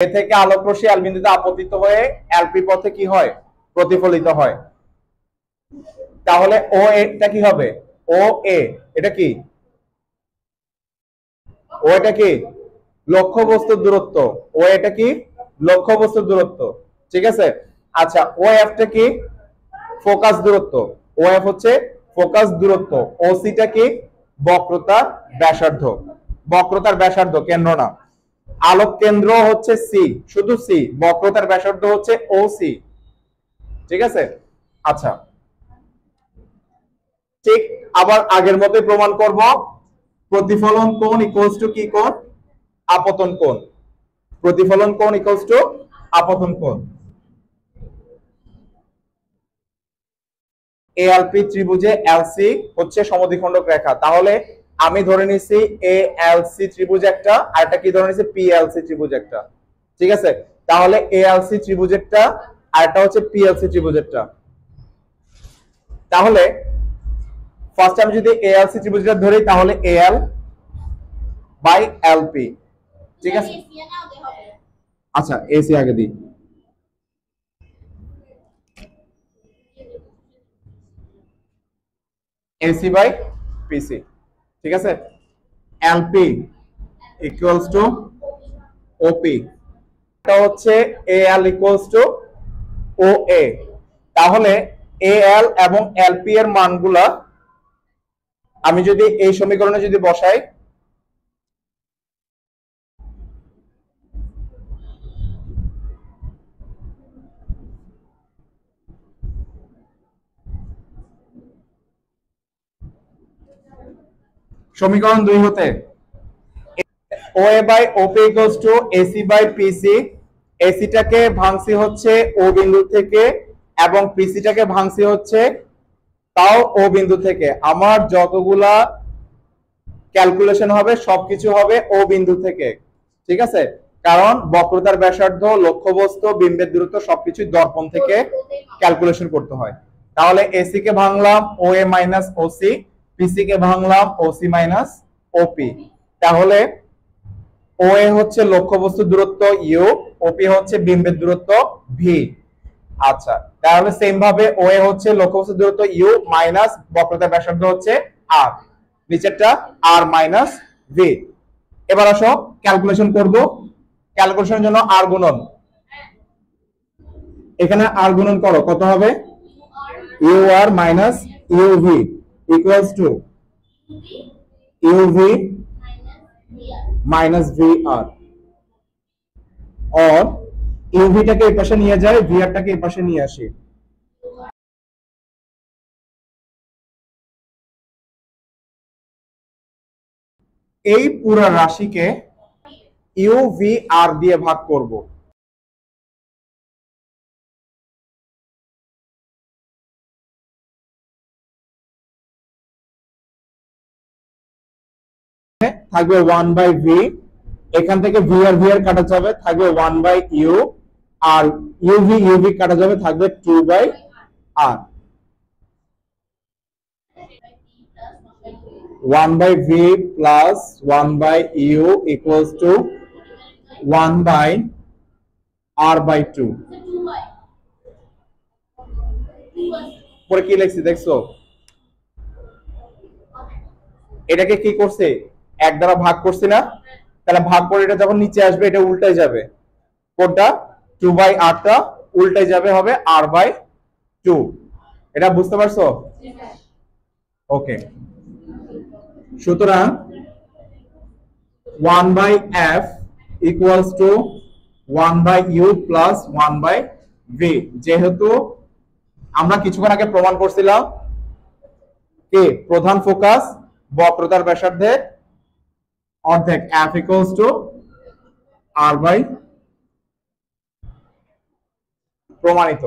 এ থেকে আলোক রশ্মি এল বিন্দুতে আপতিত হয়ে এলপি পথে কি হয়, প্রতিফলিত হয়। তাহলে ও এটা কি হবে, ও এ এটা কি, ও এটা কি লক্ষ্যবস্তুর দূরত্ব, ও এটা কি লক্ষ্যবস্তুর দূরত্ব, ঠিক আছে। আচ্ছা ও এফটা কি, ফোকাস দূরত্ব, ও এফ হচ্ছে ফোকাস দূরত্ব, ও সিটা কি বক্রতার ব্যাসার্ধ, বক্রতার ব্যাসার্ধ কেন্দ্র না। আলোক কেন্দ্র হচ্ছে সি, শুধু সি, বক্রতার ব্যাসার্ধ হচ্ছে ও সি, ঠিক আছে। আচ্ছা ঠিক আবার আগের মতোই প্রমাণ করব, প্রতিফলন কোণ ইকুয়ালস টু কি কোণ, আপতন কোণ, প্রতিফলন কোণ ইকুয়ালস টু আপতন কোণ। এএলপি ত্রিভুজে এলসি হচ্ছে সমদ্বিখণ্ডক রেখা, তাহলে আমি ধরে নিছি এএলসি ত্রিভুজ একটা, আর একটা কি ধরে নিছি পিএলসি ত্রিভুজ একটা, ঠিক আছে। তাহলে এএলসি ত্রিভুজেরটা আর একটা হচ্ছে পিএলসি ত্রিভুজেরটা। তাহলে ফার্স্ট আমি যদি এএলসি ত্রিভুজটা ধরি তাহলে এএল বাই এলপি, ঠিক আছে। আচ্ছা এসি আগে দিই, এসি বাই পিসি, ঠিক আছে। এলপি ইকুয়ালস টু ওপি, এটা হচ্ছে এএল ইকুয়ালস টু ও এ। তাহলে এএল এবং এলপি এর মানগুলা আমি যদি এই সমীকরণে যদি বসাই, সমীকরণ 2 হতে OA by OP equals to AC by PC, এসিটাকে ভাঙছি হচ্ছে ও বিন্দু থেকে এবং পিসিটাকে ভাঙছি হচ্ছে তাও ও বিন্দু থেকে। আমার যতগুলা ক্যালকুলেশন হবে সবকিছু হবে ও বিন্দু থেকে, ঠিক আছে। কারণ বক্রতার ব্যাসার্ধ, লক্ষ্যবস্তু, বিম্বের দূরত্ব সবকিছু দর্পণ থেকে ক্যালকুলেশন করতে হয়। তাহলে এসি কে ভাঙলাম ও এ মাইনাস ওসি, পিসি কে ভাঙলাম ওসি মাইনাস ওপি। তাহলে ও এ হচ্ছে লক্ষ্যবস্তুর দূরত্ব ইউ, ওপি হচ্ছে বিম্বের দূরত্ব ভি। আচ্ছা তাহলে সেম ভাবে ও এ হচ্ছে লক্ষ্যবস্তুর দূরত্ব ইউ মাইনাস বক্রতার ব্যাসার্ধ হচ্ছে আর, নিচেরটা আর মাইনাস ভি। এবার আসো ক্যালকুলেশন করব, ক্যালকুলেশনের জন্য আর গুণন, এখানে আর গুণন করো, কত হবে U R minus UV equals to UV minus V R, और ইউভিটাকে এই পাশে নিয়ে যায়, ভিআরটাকে এই পাশে নিয়ে আসি। এই পুরো রাশিকে ইউভি আর দিয়ে ভাগ করব, থাকবে 1 বাই ভি, এখান থেকে ভি আর কাটা যাবে, থাকবে 1 বাই ইউ, আর ইউভি কাটা যাবে, থাকবে 2 by R. 1 by V plus 1 by U equals to 1 by R by 2। পরে কি লিখছি দেখছো, এটাকে কি করছে এক দ্বারা ভাগ করছি না, তাহলে ভাগ করে এটা যখন নিচে আসবে এটা উল্টাই যাবে, কোনটা 2 বাই আরটা উল্টাই যাবে, হবে আর বাই 2। এটা বুঝতে পারছো? ওকে, সুতরাং 1 by F equals to 1 by U plus 1 by V. যেহেতু আমরা কিছুক্ষণ আগে প্রমাণ করছিলাম কি প্রধান ফোকাস বক্রতার ব্যাসার্ধে অর্ধেক, F equals to R by প্রমাণিত।